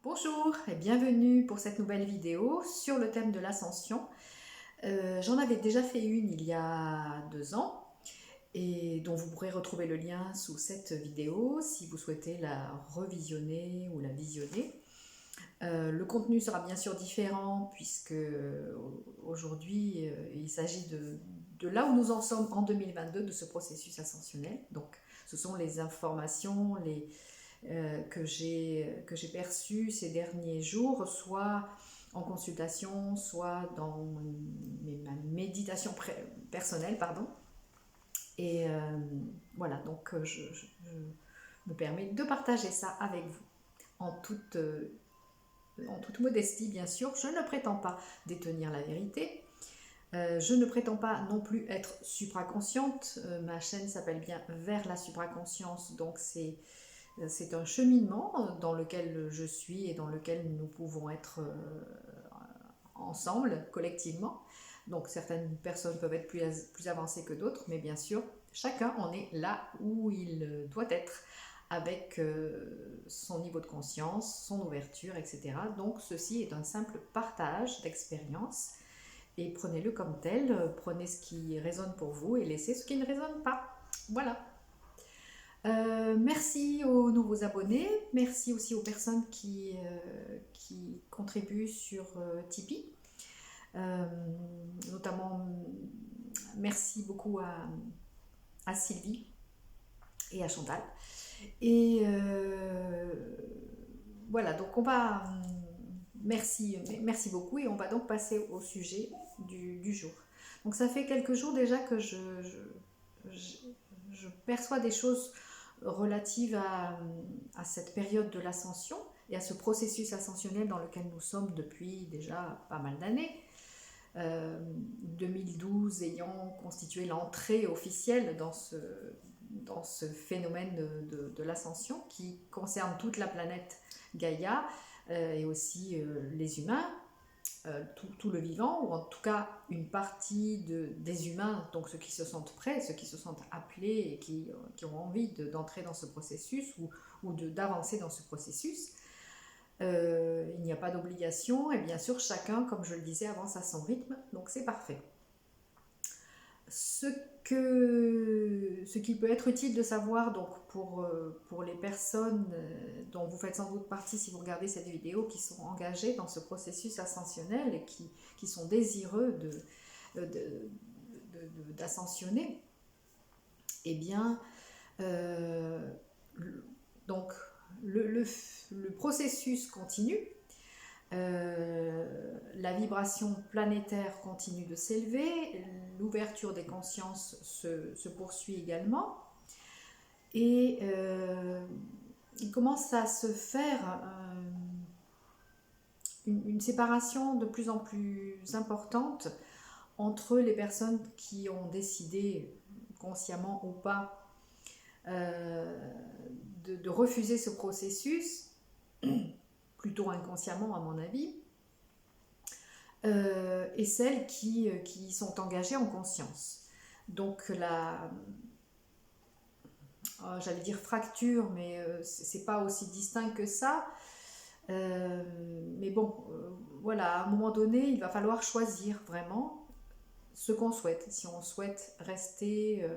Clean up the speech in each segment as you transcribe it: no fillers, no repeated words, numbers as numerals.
Bonjour et bienvenue pour cette nouvelle vidéo sur le thème de l'ascension. J'en avais déjà fait une il y a 2 ans et dont vous pourrez retrouver le lien sous cette vidéo si vous souhaitez la revisionner ou la visionner. Le contenu sera bien sûr différent puisque aujourd'hui il s'agit de là où nous en sommes en 2022 de ce processus ascensionnel. Donc ce sont les informations, que j'ai perçues ces derniers jours, soit en consultation, soit dans ma méditation personnelle, pardon. Et voilà, donc je me permets de partager ça avec vous en toute modestie, bien sûr. Je ne prétends pas détenir la vérité. Je ne prétends pas non plus être supraconsciente. Ma chaîne s'appelle bien Vers la supraconscience, donc c'est un cheminement dans lequel je suis et dans lequel nous pouvons être ensemble, collectivement. Donc certaines personnes peuvent être plus avancées que d'autres, mais bien sûr, chacun en est là où il doit être avec son niveau de conscience, son ouverture, etc. Donc ceci est un simple partage d'expérience et prenez-le comme tel, prenez ce qui résonne pour vous et laissez ce qui ne résonne pas. Voilà. Merci aux nouveaux abonnés, merci aussi aux personnes qui contribuent sur Tipeee. Notamment, merci beaucoup à Sylvie et à Chantal. Et voilà, donc on va... merci beaucoup et on va donc passer au sujet du jour. Donc ça fait quelques jours déjà que je perçois des choses relatives à cette période de l'ascension et à ce processus ascensionnel dans lequel nous sommes depuis déjà pas mal d'années. 2012 ayant constitué l'entrée officielle dans ce phénomène de l'ascension qui concerne toute la planète Gaïa et aussi les humains, tout le vivant, ou en tout cas une partie des humains, donc ceux qui se sentent prêts, ceux qui se sentent appelés et qui ont envie d'entrer dans ce processus ou d'avancer dans ce processus. Il n'y a pas d'obligation et bien sûr chacun, comme je le disais, avance à son rythme, donc c'est parfait. Ce qui peut être utile de savoir donc pour les personnes dont vous faites sans doute partie si vous regardez cette vidéo, qui sont engagées dans ce processus ascensionnel et qui sont désireux d'ascensionner, eh bien, donc le processus continue. La vibration planétaire continue de s'élever, l'ouverture des consciences se poursuit également, et il commence à se faire une séparation de plus en plus importante entre les personnes qui ont décidé, consciemment ou pas, de refuser ce processus, plutôt inconsciemment à mon avis, et celles qui sont engagées en conscience. Donc j'allais dire fracture, mais c'est pas aussi distinct que ça. Mais bon, voilà, à un moment donné, il va falloir choisir vraiment ce qu'on souhaite. Si on souhaite rester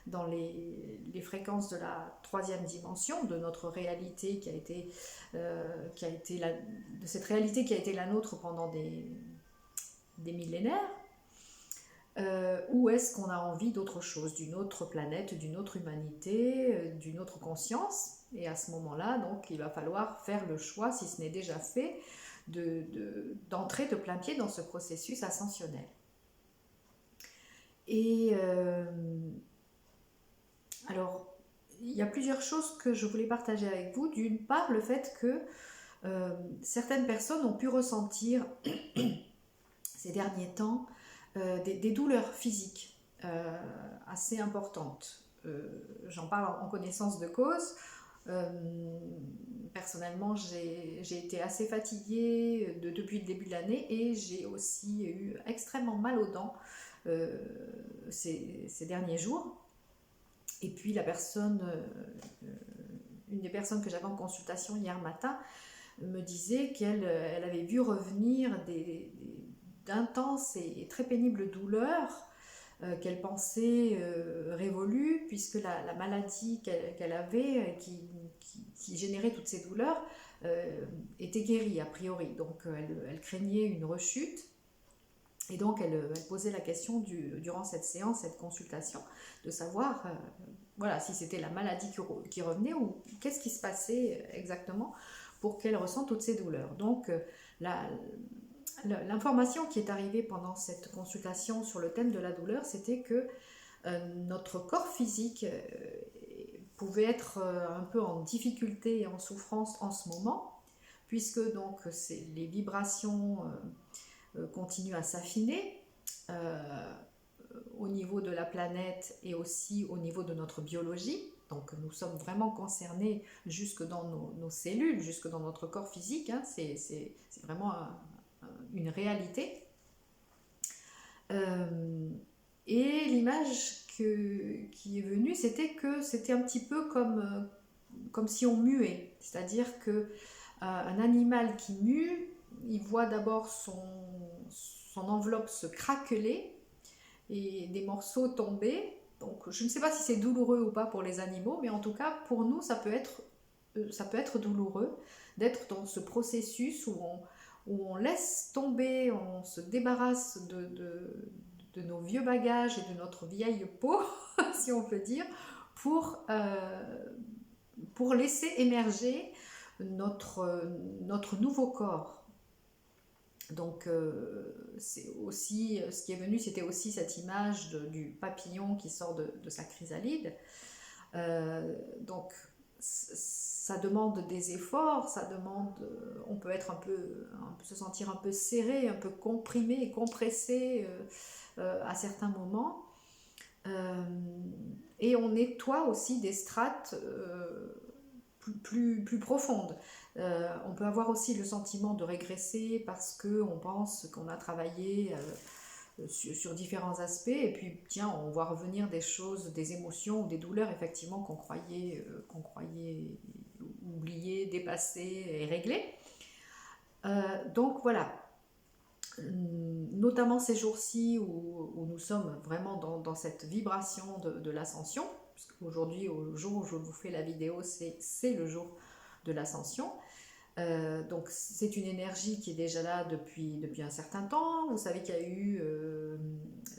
dans les fréquences de la troisième dimension, de notre réalité de cette réalité qui a été la nôtre pendant des millénaires, ou est-ce qu'on a envie d'autre chose, d'une autre planète, d'une autre humanité, d'une autre conscience? Et à ce moment-là, donc, il va falloir faire le choix, si ce n'est déjà fait, d'entrer de plein pied dans ce processus ascensionnel. Et alors, il y a plusieurs choses que je voulais partager avec vous. D'une part, le fait que certaines personnes ont pu ressentir ces derniers temps des douleurs physiques assez importantes. J'en parle en connaissance de cause. Personnellement, j'ai été assez fatiguée depuis le début de l'année et j'ai aussi eu extrêmement mal aux dents ces derniers jours. Et puis une des personnes que j'avais en consultation hier matin me disait qu'elle avait vu revenir d'intenses et très pénibles douleurs qu'elle pensait révolue, puisque la maladie qu'elle avait, qui générait toutes ces douleurs, était guérie a priori. Donc elle craignait une rechute. Et donc elle posait la question durant cette séance, cette consultation, de savoir voilà, si c'était la maladie qui revenait ou qu'est-ce qui se passait exactement pour qu'elle ressente toutes ces douleurs. Donc l'information qui est arrivée pendant cette consultation sur le thème de la douleur, c'était que notre corps physique pouvait être un peu en difficulté et en souffrance en ce moment, puisque donc les vibrations continuent à s'affiner au niveau de la planète et aussi au niveau de notre biologie. Donc nous sommes vraiment concernés jusque dans nos cellules, jusque dans notre corps physique, hein. C'est vraiment une réalité. Et l'image qui est venue, c'était que c'était un petit peu comme si on muait. C'est-à-dire qu'un animal qui mue, il voit d'abord son enveloppe se craqueler et des morceaux tomber. Donc je ne sais pas si c'est douloureux ou pas pour les animaux, mais en tout cas pour nous ça peut être douloureux d'être dans ce processus où on laisse tomber, on se débarrasse de nos vieux bagages et de notre vieille peau, si on peut dire, pour laisser émerger notre nouveau corps. Donc c'est aussi ce qui est venu, c'était aussi cette image du papillon qui sort de sa chrysalide. Donc ça demande des efforts, ça demande, on peut être se sentir un peu serré, un peu comprimé et compressé à certains moments. Et on nettoie aussi des strates plus profondes. On peut avoir aussi le sentiment de régresser parce qu'on pense qu'on a travaillé sur différents aspects et puis tiens, on voit revenir des choses, des émotions ou des douleurs effectivement qu'on croyait oubliées, dépassées et réglées. Donc voilà, notamment ces jours-ci où nous sommes vraiment dans cette vibration de l'ascension, puisqu'aujourd'hui, au jour où je vous fais la vidéo, c'est le jour de l'ascension. Donc c'est une énergie qui est déjà là depuis un certain temps. Vous savez qu'il y a eu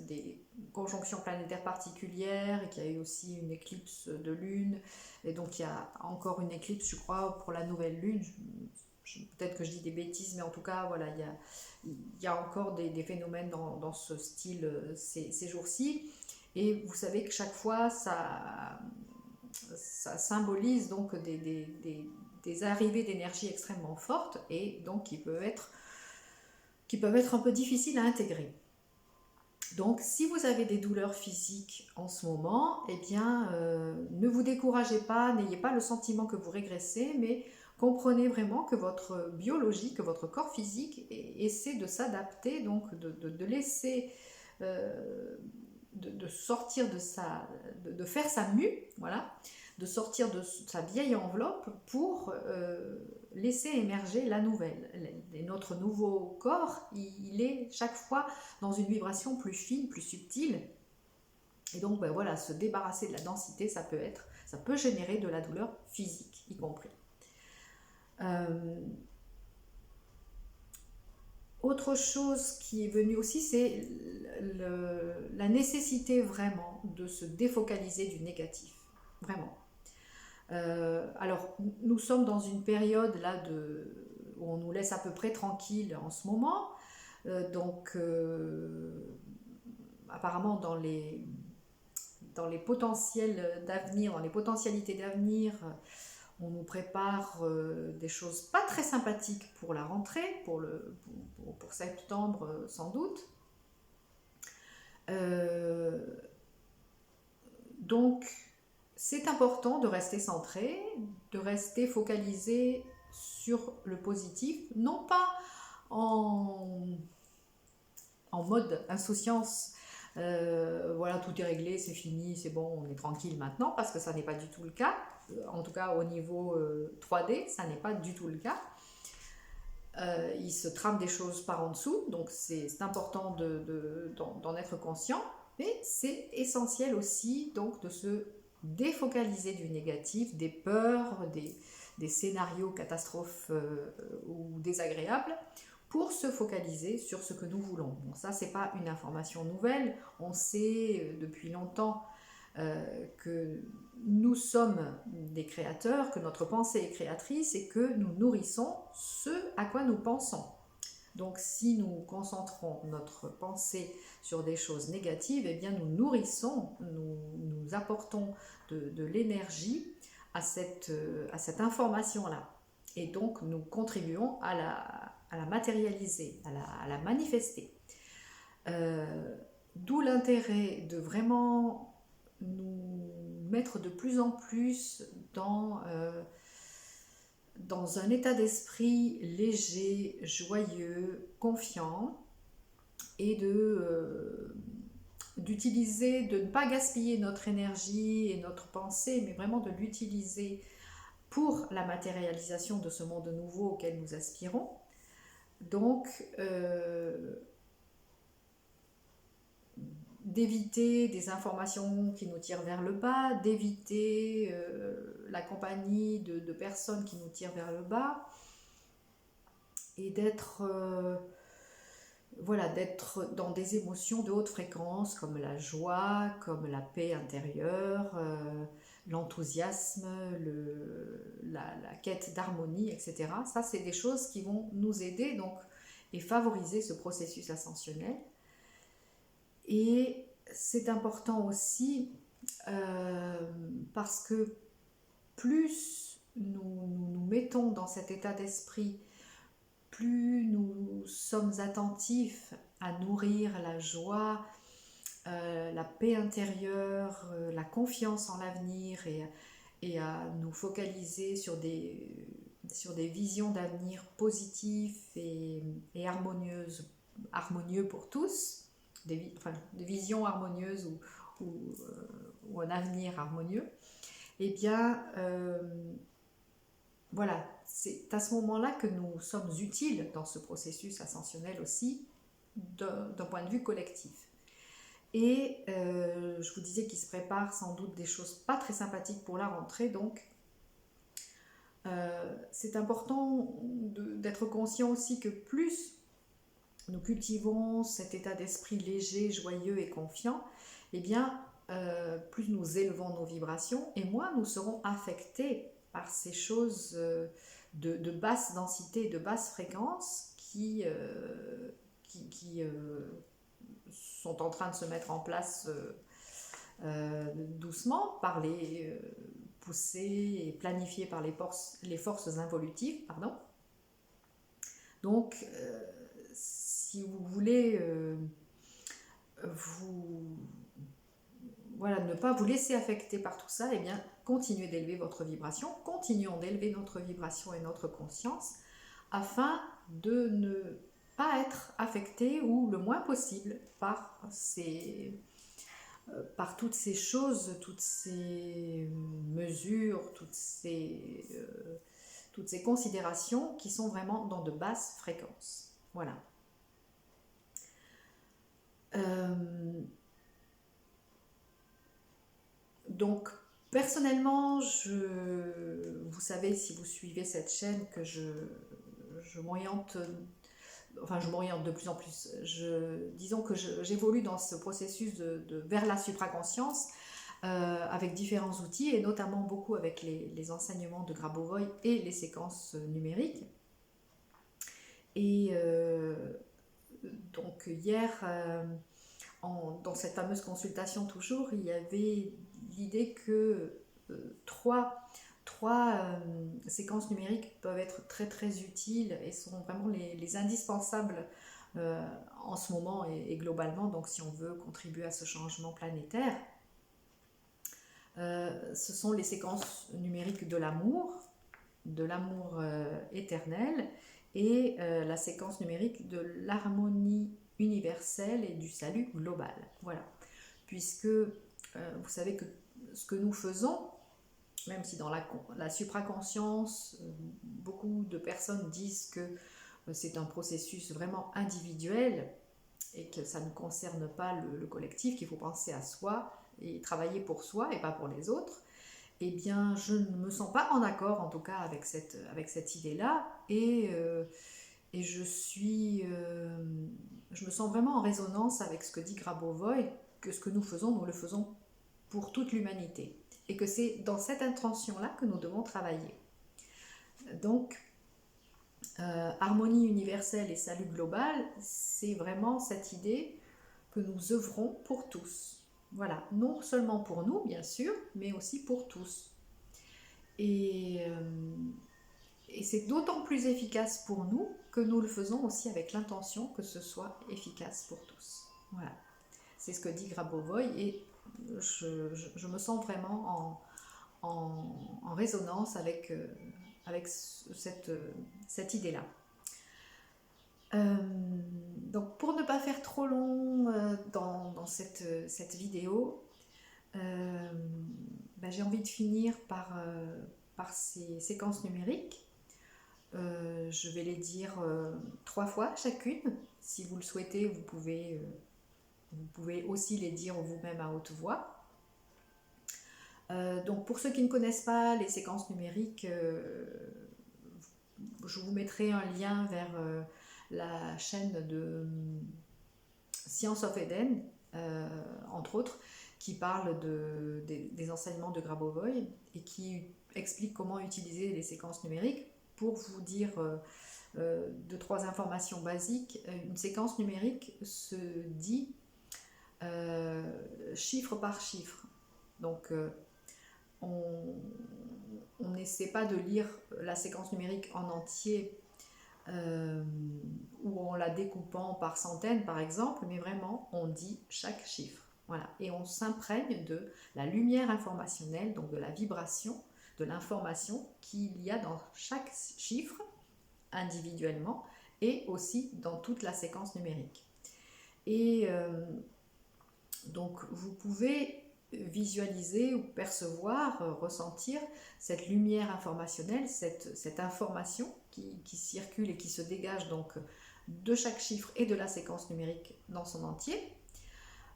des conjonctions planétaires particulières et qu'il y a eu aussi une éclipse de lune. Et donc il y a encore une éclipse, je crois, pour la nouvelle lune. Peut-être que je dis des bêtises, mais en tout cas, voilà, il y a encore des phénomènes dans ce style ces jours-ci. Et vous savez que chaque fois, ça symbolise donc des arrivées d'énergie extrêmement fortes et donc qui peuvent être un peu difficiles à intégrer. Donc si vous avez des douleurs physiques en ce moment, eh bien ne vous découragez pas, n'ayez pas le sentiment que vous régressez, mais comprenez vraiment que votre biologie, que votre corps physique essaie de s'adapter, donc de laisser de sortir de faire sa mue, voilà, de sortir de sa vieille enveloppe pour laisser émerger la nouvelle. Et notre nouveau corps, il est chaque fois dans une vibration plus fine, plus subtile. Et donc ben voilà, se débarrasser de la densité, ça peut générer de la douleur physique, y compris. Autre chose qui est venue aussi, c'est la nécessité vraiment de se défocaliser du négatif, vraiment. Alors, nous sommes dans une période là où on nous laisse à peu près tranquille en ce moment, donc apparemment dans les potentiels d'avenir, dans les potentialités d'avenir, on nous prépare des choses pas très sympathiques pour la rentrée, pour septembre sans doute. Donc, c'est important de rester centré, de rester focalisé sur le positif, non pas en mode insouciance, voilà, tout est réglé, c'est fini, c'est bon, on est tranquille maintenant, parce que ça n'est pas du tout le cas. En tout cas, au niveau 3D, ça n'est pas du tout le cas. il se trame des choses par en dessous, donc c'est important d'en être conscient, mais c'est essentiel aussi donc de se défocaliser du négatif, des peurs, des scénarios catastrophes ou désagréables, pour se focaliser sur ce que nous voulons. Bon, ça, c'est pas une information nouvelle, on sait depuis longtemps que nous sommes des créateurs, que notre pensée est créatrice et que nous nourrissons ce à quoi nous pensons. Donc si nous concentrons notre pensée sur des choses négatives, eh bien nous nourrissons, nous apportons de l'énergie à cette information-là. Et donc nous contribuons à la matérialiser, à la manifester. D'où l'intérêt de vraiment nous mettre de plus en plus dans un état d'esprit léger, joyeux, confiant, et d'utiliser, de ne pas gaspiller notre énergie et notre pensée, mais vraiment de l'utiliser pour la matérialisation de ce monde nouveau auquel nous aspirons. Donc, d'éviter des informations qui nous tirent vers le bas, d'éviter la compagnie de personnes qui nous tirent vers le bas, et d'être dans des émotions de haute fréquence comme la joie, comme la paix intérieure, l'enthousiasme, la quête d'harmonie, etc. Ça, c'est des choses qui vont nous aider donc, et favoriser ce processus ascensionnel. Et c'est important aussi parce que plus nous mettons dans cet état d'esprit, plus nous sommes attentifs à nourrir la joie, la paix intérieure, la confiance en l'avenir, et à nous focaliser sur des visions d'avenir positifs et harmonieux pour tous, des visions harmonieuses ou un avenir harmonieux, eh bien, voilà, c'est à ce moment-là que nous sommes utiles dans ce processus ascensionnel aussi, d'un point de vue collectif. Et je vous disais qu'il se prépare sans doute des choses pas très sympathiques pour la rentrée, donc c'est important d'être conscient aussi que plus nous cultivons cet état d'esprit léger, joyeux et confiant, eh bien, plus nous élevons nos vibrations, et moins nous serons affectés par ces choses de basse densité, de basse fréquence qui sont en train de se mettre en place doucement, par les poussées et planifiées par les forces involutives. Pardon. Donc, si vous voulez ne pas vous laisser affecter par tout ça, eh bien, continuez d'élever votre vibration, continuons d'élever notre vibration et notre conscience, afin de ne pas être affecté, ou le moins possible, par toutes ces choses, toutes ces mesures, toutes ces considérations qui sont vraiment dans de basses fréquences. Voilà. Donc, personnellement, vous savez, si vous suivez cette chaîne, que je m'oriente de plus en plus. Disons que j'évolue dans ce processus vers la supraconscience, avec différents outils, et notamment beaucoup avec les enseignements de Grabovoi et les séquences numériques. Et donc hier, dans cette fameuse consultation toujours, il y avait l'idée que trois séquences numériques peuvent être très très utiles et sont vraiment les indispensables en ce moment et globalement, donc si on veut contribuer à ce changement planétaire. Ce sont les séquences numériques de l'amour éternel, et la séquence numérique de l'harmonie universelle et du salut global. Voilà. Puisque vous savez que ce que nous faisons, même si dans la supraconscience, beaucoup de personnes disent que c'est un processus vraiment individuel et que ça ne concerne pas le collectif, qu'il faut penser à soi et travailler pour soi et pas pour les autres, eh bien je ne me sens pas en accord en tout cas avec cette idée-là et je me sens vraiment en résonance avec ce que dit Grabovoi, que ce que nous le faisons pour toute l'humanité. Et que c'est dans cette intention-là que nous devons travailler. Donc, harmonie universelle et salut global, c'est vraiment cette idée que nous œuvrons pour tous. Voilà, non seulement pour nous, bien sûr, mais aussi pour tous. Et c'est d'autant plus efficace pour nous que nous le faisons aussi avec l'intention que ce soit efficace pour tous. Voilà, c'est ce que dit Grabovoi et je me sens vraiment en résonance avec cette idée-là. Donc pour ne pas faire trop long dans cette vidéo, j'ai envie de finir par ces séquences numériques. Je vais les dire 3 fois chacune. Si vous le souhaitez, vous pouvez aussi les dire vous-même à haute voix. Donc pour ceux qui ne connaissent pas les séquences numériques, je vous mettrai un lien vers la chaîne de Science of Eden, entre autres, qui parle des enseignements de Grabovoi et qui explique comment utiliser les séquences numériques. Pour vous dire 2-3 informations basiques, une séquence numérique se dit chiffre par chiffre. Donc on n'essaie pas de lire la séquence numérique en entier ou en la découpant par centaines par exemple, mais vraiment on dit chaque chiffre. Voilà. Et on s'imprègne de la lumière informationnelle, donc de la vibration, de l'information qu'il y a dans chaque chiffre individuellement et aussi dans toute la séquence numérique. Et donc vous pouvez visualiser ou percevoir, ressentir cette lumière informationnelle, cette information qui circule et qui se dégage donc de chaque chiffre et de la séquence numérique dans son entier.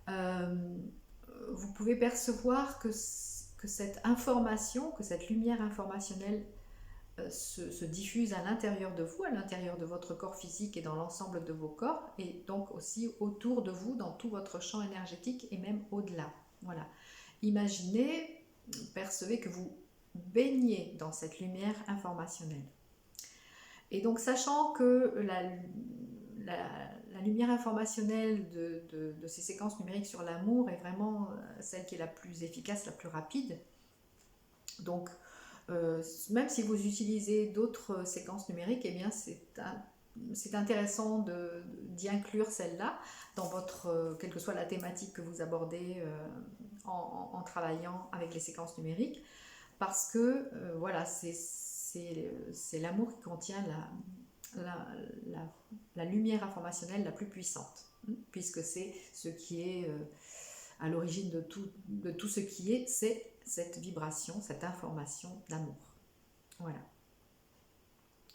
Vous pouvez percevoir que cette information, que cette lumière informationnelle se diffuse à l'intérieur de vous, à l'intérieur de votre corps physique et dans l'ensemble de vos corps, et donc aussi autour de vous, dans tout votre champ énergétique et même au-delà. Voilà. Imaginez, percevez que vous baignez dans cette lumière informationnelle. Et donc, sachant que la lumière informationnelle de ces séquences numériques sur l'amour est vraiment celle qui est la plus efficace, la plus rapide. Donc, même si vous utilisez d'autres séquences numériques, eh bien c'est intéressant d'y inclure celle-là dans quelle que soit la thématique que vous abordez en travaillant avec les séquences numériques, parce que voilà, c'est l'amour qui contient la lumière informationnelle la plus puissante, puisque c'est ce qui est à l'origine de tout ce qui est, c'est cette vibration, cette information d'amour. Voilà.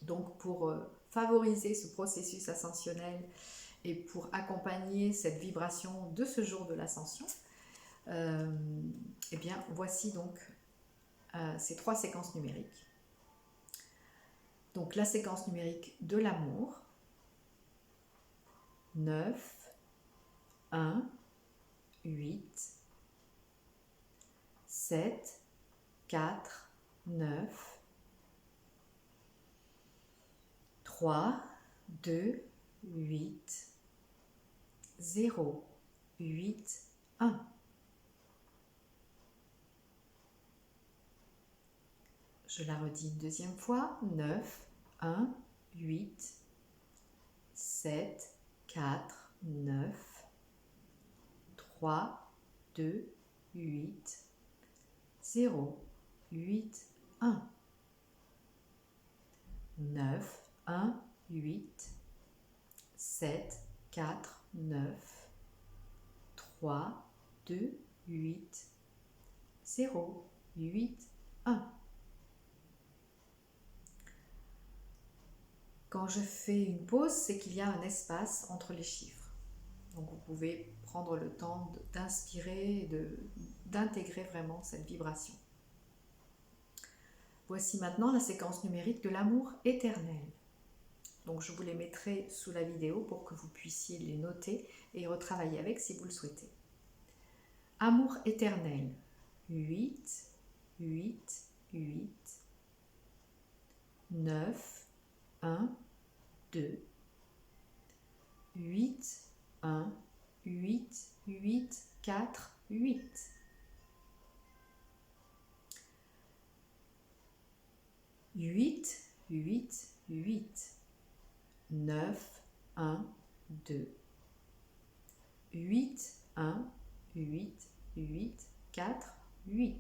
Donc pour favoriser ce processus ascensionnel et pour accompagner cette vibration de ce jour de l'ascension, eh bien voici donc ces 3 séquences numériques. Donc la séquence numérique de l'amour, 9, 1, 8, 7, 4, 9, 3, 2, 8, 0, 8, 1. Je la redis une deuxième fois, 9, 1, 8, 7, 4, 9, 3, 2, 8, 0, 8, 1. 9, 1, 8, 7, 4, 9, 3, 2, 8, 0, 8, 1. Quand je fais une pause, c'est qu'il y a un espace entre les chiffres. Donc vous pouvez prendre le temps d'inspirer et d'intégrer vraiment cette vibration. Voici maintenant la séquence numérique de l'amour éternel. Donc je vous les mettrai sous la vidéo pour que vous puissiez les noter et retravailler avec si vous le souhaitez. Amour éternel, 8, 8, 8, 9, 1, 2, 8, 1, 8, 8, 4, 8. 8, 8, 8, 9, 1, 2, 8, 1, 8, 8, 4, 8.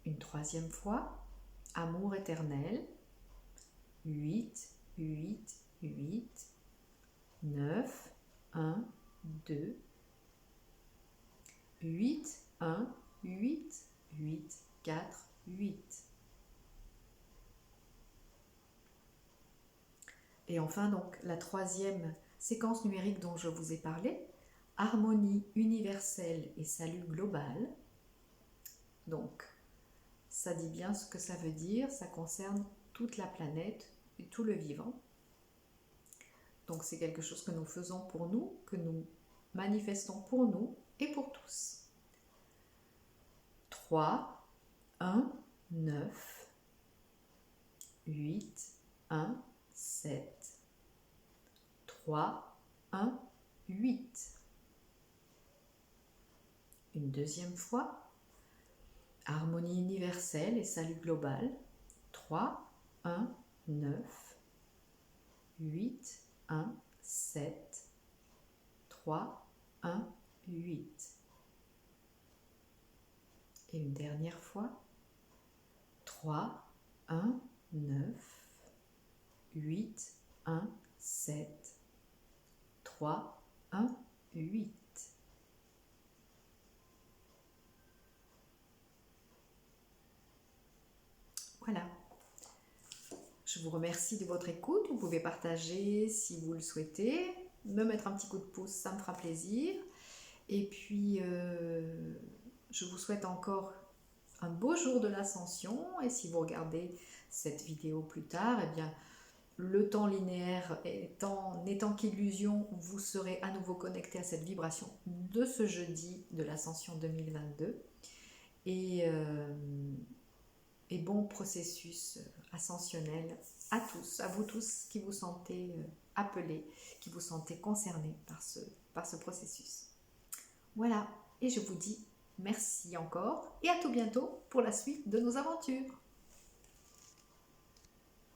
Une troisième fois, amour éternel, 8, 8, 8, 9, 1, 2, 8, 1, 8, 8, 4, 8. Et enfin, donc, la troisième séquence numérique dont je vous ai parlé, harmonie universelle et salut global. Donc, ça dit bien ce que ça veut dire, ça concerne toute la planète et tout le vivant. Donc, c'est quelque chose que nous faisons pour nous, que nous manifestons pour nous et pour tous. 3, 1, 9, 8, 1, 7, 3, 1, 8. Une deuxième fois, harmonie universelle et salut global, 3, 1, 9, 8, 1, 7, 3, 1, 8. Et une dernière fois, 3, 1, 9, 8, 1, 7, 3, 1, 8. Voilà. Je vous remercie de votre écoute. Vous pouvez partager si vous le souhaitez, me mettre un petit coup de pouce, ça me fera plaisir. Et puis, je vous souhaite encore un beau jour de l'ascension. Et si vous regardez cette vidéo plus tard, eh bien, le temps linéaire n'étant qu'illusion, vous serez à nouveau connecté à cette vibration de ce jeudi de l'ascension 2022. Et bon processus ascensionnel à tous, à vous tous qui vous sentez appelés, qui vous sentez concernés par ce processus. Voilà, et je vous dis merci encore et à tout bientôt pour la suite de nos aventures.